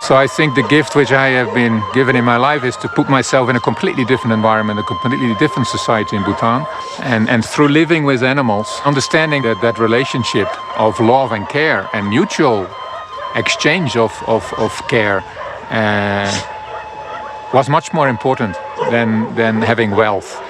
So I think the gift which I have been given in my life is to put myself in a completely different environment, a completely different society in Bhutan. And through living with animals, understanding that relationship of love and care and mutual exchange of care was much more important than having wealth.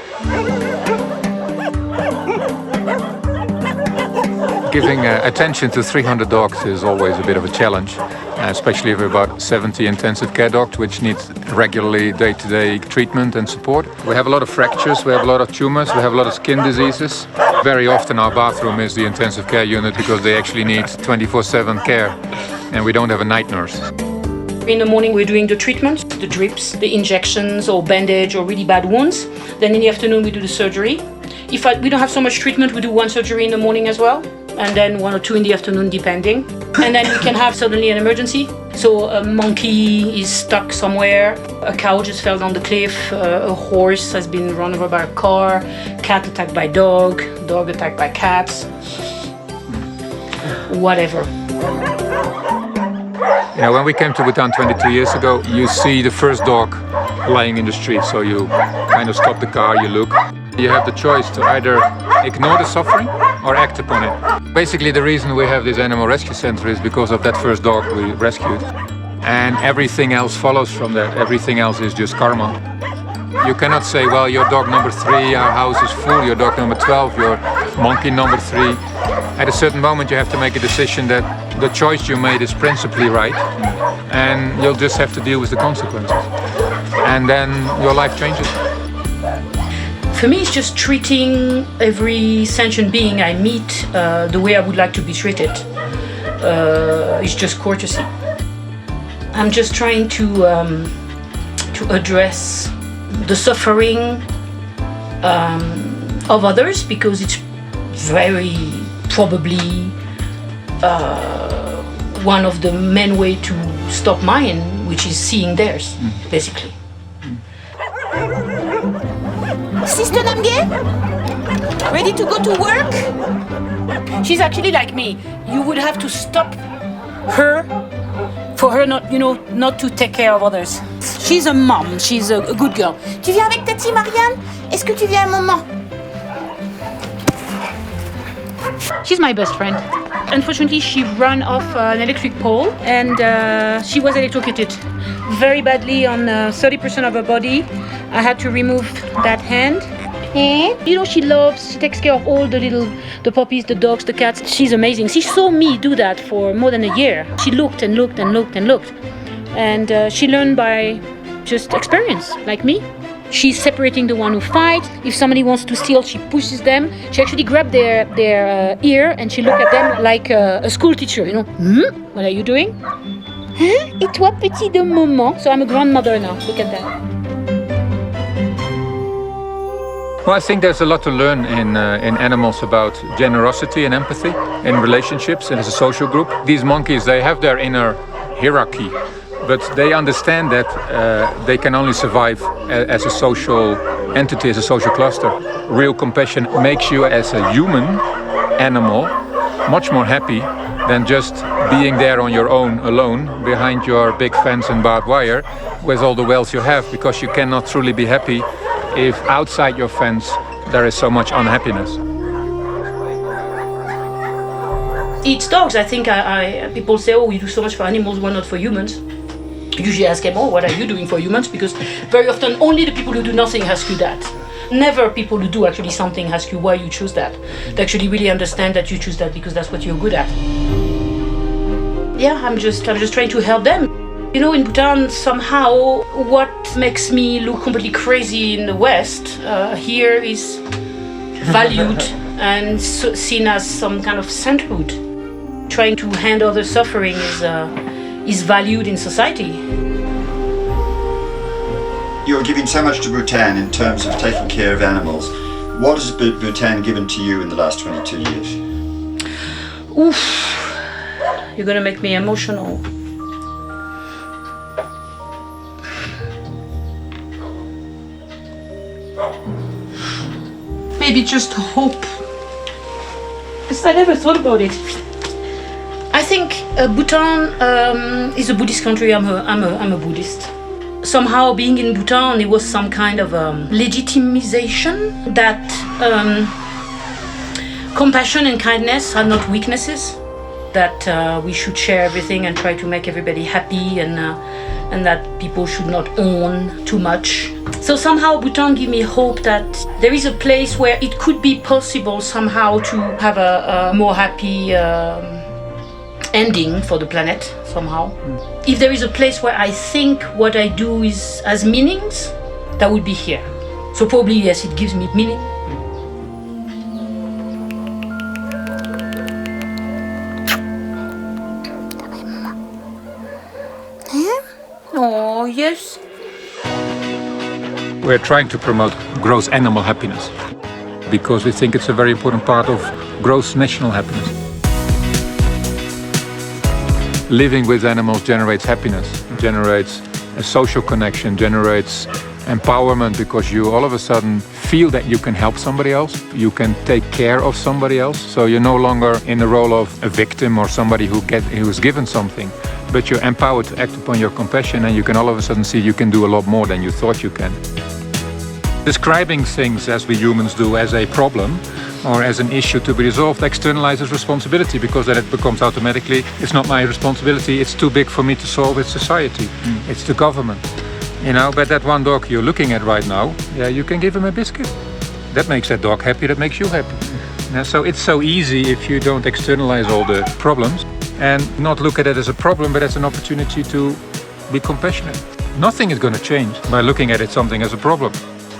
Giving attention to 300 dogs is always a bit of a challenge, especially if about 70 intensive care dogs which need regularly day-to-day treatment and support. We have a lot of fractures, we have a lot of tumors, we have a lot of skin diseases. Very often our bathroom is the intensive care unit because they actually need 24/7 care and we don't have a night nurse. In the morning we're doing the treatment, the drips, the injections or bandage or really bad wounds. Then in the afternoon we do the surgery. If we don't have so much treatment, we do one surgery in the morning as well, and then one or two in the afternoon depending. And then we can have suddenly an emergency. So a monkey is stuck somewhere, a cow just fell down the cliff, a horse has been run over by a car, cat attacked by dog attacked by cats, whatever. Yeah, when we came to Bhutan 22 years ago, you see the first dog lying in the street, so you kind of stop the car, you look. You have the choice to either ignore the suffering or act upon it. Basically, the reason we have this animal rescue center is because of that first dog we rescued. And everything else follows from that. Everything else is just karma. You cannot say, well, your dog number 3, our house is full, your dog number 12, your monkey number 3. At a certain moment you have to make a decision that the choice you made is principally right, and you'll just have to deal with the consequences. And then your life changes. For me, it's just treating every sentient being I meet the way I would like to be treated. It's just courtesy. I'm just trying to address the suffering of others, because it's very probably one of the main way to stop mine, which is seeing theirs, basically. Sister Namge? Ready to go to work? She's actually like me. You would have to stop her for her not to take care of others. She's a mom. She's a good girl. Tu viens avec Tati, Marianne? Est-ce que tu viens, maman? She's my best friend. Unfortunately, she ran off an electric pole and she was electrocuted very badly on 30% of her body. I had to remove that hand. She takes care of all the puppies, the dogs, the cats. She's amazing. She saw me do that for more than a year. She looked and looked and looked and looked. And she learned by just experience, like me. She's separating the one who fights. If somebody wants to steal, she pushes them. She actually grabbed their ear and she looked at them like a school teacher, What are you doing? Hein? Et toi, petit de maman? So I'm a grandmother now. Look at that. Well, I think there's a lot to learn in animals about generosity and empathy in relationships and as a social group. These monkeys, they have their inner hierarchy, but they understand that they can only survive as a social entity, as a social cluster. Real compassion makes you as a human animal much more happy than just being there on your own, alone, behind your big fence and barbed wire with all the wealth you have, because you cannot truly be happy if outside your fence there is so much unhappiness. It's dogs. I think people say, oh, you do so much for animals, why not for humans? Usually I ask them, oh, what are you doing for humans? Because very often only the people who do nothing ask you that. Never people who do actually something ask you why you choose that. They actually really understand that you choose that because that's what you're good at. Yeah, I'm just trying to help them. In Bhutan, somehow, what makes me look completely crazy in the West, here is valued and seen as some kind of sainthood. Trying to end other suffering is valued in society. You're giving so much to Bhutan in terms of taking care of animals. What has Bhutan given to you in the last 22 years? Oof, you're gonna make me emotional. Maybe just hope. Because I never thought about it. I I think Bhutan is a Buddhist country. I'm a Buddhist. Somehow being in Bhutan, it was some kind of legitimization that compassion and kindness are not weaknesses, that we should share everything and try to make everybody happy, and that people should not own too much. So somehow Bhutan gave me hope that there is a place where it could be possible somehow to have a more happy ending for the planet somehow. If there is a place where I think what I do has meanings, that would be here. So probably yes, it gives me meaning. Oh, yes. We're trying to promote gross animal happiness because we think it's a very important part of gross national happiness. Living with animals generates happiness, generates a social connection, generates empowerment, because you all of a sudden feel that you can help somebody else, you can take care of somebody else. So you're no longer in the role of a victim or somebody who's given something, but you're empowered to act upon your compassion, and you can all of a sudden see you can do a lot more than you thought you can. Describing things as we humans do as a problem or as an issue to be resolved externalizes responsibility, because then it becomes automatically, it's not my responsibility, it's too big for me to solve, it's society, it's the government. You know, but that one dog you're looking at right now, yeah, you can give him a biscuit. That makes that dog happy, that makes you happy. Yeah, so it's so easy if you don't externalize all the problems and not look at it as a problem, but as an opportunity to be compassionate. Nothing is going to change by looking at it something as a problem.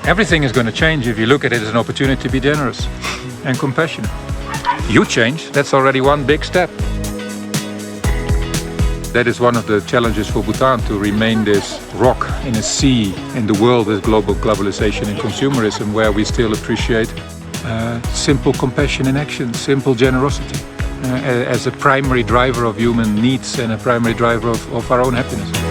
Everything is going to change if you look at it as an opportunity to be generous and compassionate. You change, that's already one big step. That is one of the challenges for Bhutan, to remain this rock in a sea in the world with global globalization and consumerism, where we still appreciate simple compassion in action, simple generosity as a primary driver of human needs and a primary driver of our own happiness.